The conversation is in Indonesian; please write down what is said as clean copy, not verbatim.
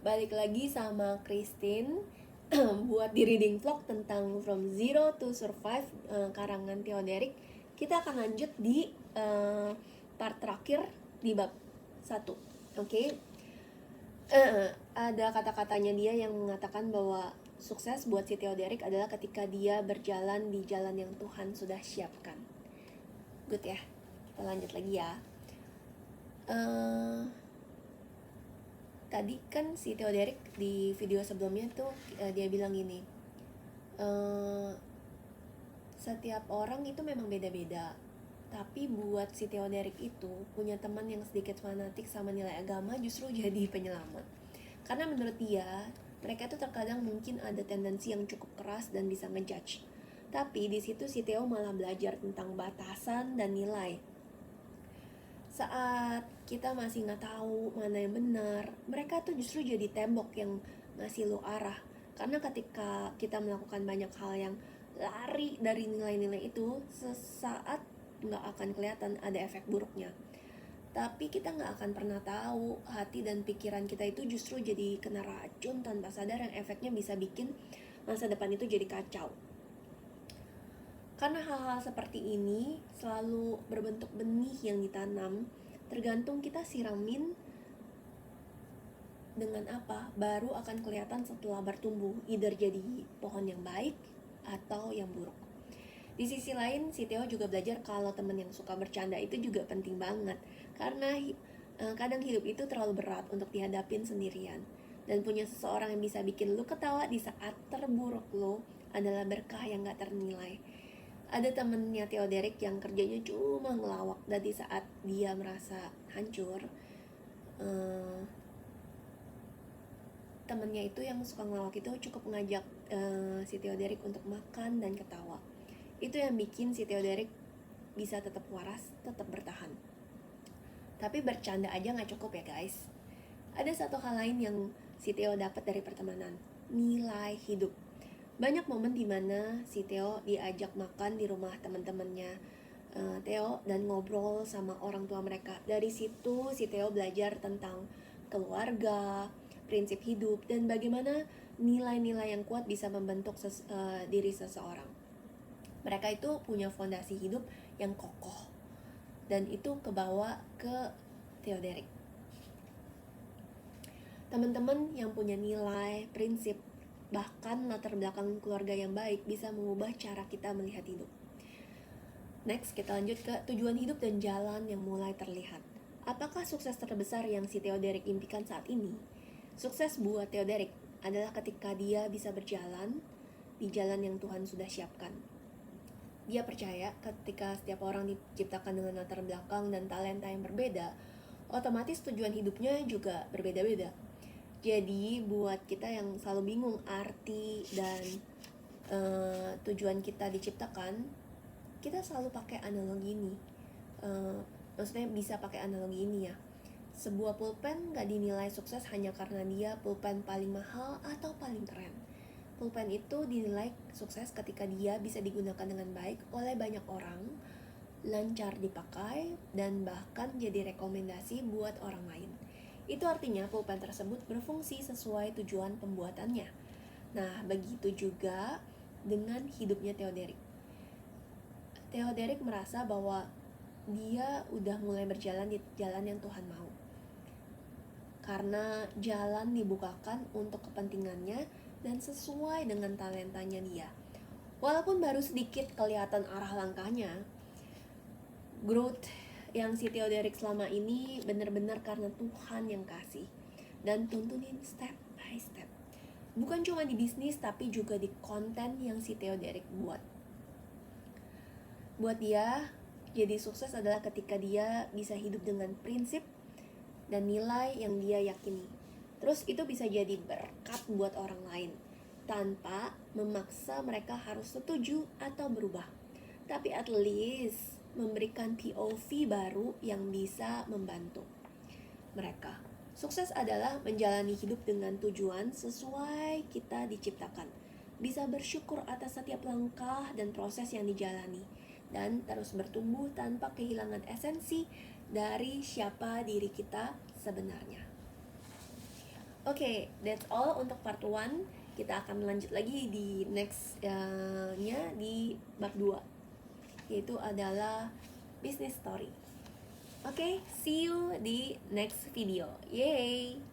Balik lagi sama Christine buat di reading vlog tentang From Zero to Survive karangan Theoderic. Kita akan lanjut di part terakhir di bab 1. Oke. Ada kata-katanya dia yang mengatakan bahwa sukses buat si Theoderic adalah ketika dia berjalan di jalan yang Tuhan sudah siapkan. Good ya. Kita lanjut lagi ya. Tadi kan si Theoderic di video sebelumnya tuh dia bilang gini, setiap orang itu memang beda-beda, tapi buat si Theoderic itu punya teman yang sedikit fanatik sama nilai agama justru jadi penyelamat. Karena menurut dia, mereka itu terkadang mungkin ada tendensi yang cukup keras dan bisa ngejudge. Tapi di situ si Theo malah belajar tentang batasan dan nilai. Saat kita masih nggak tahu mana yang benar, mereka tuh justru jadi tembok yang ngasih lo arah. Karena ketika kita melakukan banyak hal yang lari dari nilai-nilai itu, sesaat nggak akan kelihatan ada efek buruknya. Tapi kita nggak akan pernah tahu hati dan pikiran kita itu justru jadi kena racun tanpa sadar yang efeknya bisa bikin masa depan itu jadi kacau. Karena hal-hal seperti ini selalu berbentuk benih yang ditanam, tergantung kita siramin dengan apa, baru akan kelihatan setelah bertumbuh, either jadi pohon yang baik atau yang buruk. Di sisi lain, si Theo juga belajar kalau teman yang suka bercanda itu juga penting banget, karena kadang hidup itu terlalu berat untuk dihadapin sendirian. Dan punya seseorang yang bisa bikin lu ketawa di saat terburuk lu adalah berkah yang gak ternilai. Ada temennya Theoderic yang kerjanya cuma ngelawak, dan di saat dia merasa hancur, temennya itu yang suka ngelawak itu cukup ngajak si Theoderic untuk makan dan ketawa. Itu yang bikin si Theoderic bisa tetap waras, tetap bertahan. Tapi bercanda aja gak cukup ya guys. Ada satu hal lain yang si Theo dapat dari pertemanan, nilai hidup. Banyak momen dimana si Theo diajak makan di rumah teman-temannya Theo dan ngobrol sama orang tua mereka. Dari situ si Theo belajar tentang keluarga, prinsip hidup, dan bagaimana nilai-nilai yang kuat bisa membentuk diri seseorang. Mereka itu punya fondasi hidup yang kokoh, dan itu kebawa ke Theoderic. Teman-teman yang punya nilai, prinsip, bahkan latar belakang keluarga yang baik bisa mengubah cara kita melihat hidup. Next, kita lanjut ke tujuan hidup dan jalan yang mulai terlihat. Apakah sukses terbesar yang si Theoderic impikan saat ini? Sukses buat Theoderic adalah ketika dia bisa berjalan di jalan yang Tuhan sudah siapkan. Dia percaya ketika setiap orang diciptakan dengan latar belakang dan talenta yang berbeda, otomatis tujuan hidupnya juga berbeda-beda. Jadi buat kita yang selalu bingung arti dan tujuan kita diciptakan, kita selalu pakai analogi ini. Maksudnya bisa pakai analogi ini ya. Sebuah pulpen gak dinilai sukses hanya karena dia pulpen paling mahal atau paling keren. Pulpen itu dinilai sukses ketika dia bisa digunakan dengan baik oleh banyak orang, lancar dipakai, dan bahkan jadi rekomendasi buat orang lain. Itu artinya pulpen tersebut berfungsi sesuai tujuan pembuatannya. Nah, begitu juga dengan hidupnya Theoderic. Theoderic merasa bahwa dia udah mulai berjalan di jalan yang Tuhan mau. Karena jalan dibukakan untuk kepentingannya dan sesuai dengan talentanya dia. Walaupun baru sedikit kelihatan arah langkahnya, growth yang si Theoderic selama ini benar-benar karena Tuhan yang kasih dan tuntunin step by step. Bukan cuma di bisnis tapi juga di konten yang si Theoderic buat. Buat dia, jadi sukses adalah ketika dia bisa hidup dengan prinsip dan nilai yang dia yakini. Terus itu bisa jadi berkat buat orang lain tanpa memaksa mereka harus setuju atau berubah. Tapi at least memberikan POV baru yang bisa membantu mereka. Sukses adalah menjalani hidup dengan tujuan sesuai kita diciptakan. Bisa bersyukur atas setiap langkah dan proses yang dijalani, dan terus bertumbuh tanpa kehilangan esensi dari siapa diri kita sebenarnya. Oke, that's all untuk part 1. Kita akan lanjut lagi di next-nya di bab 2, yaitu adalah business story. Oke, see you di next video. Yay!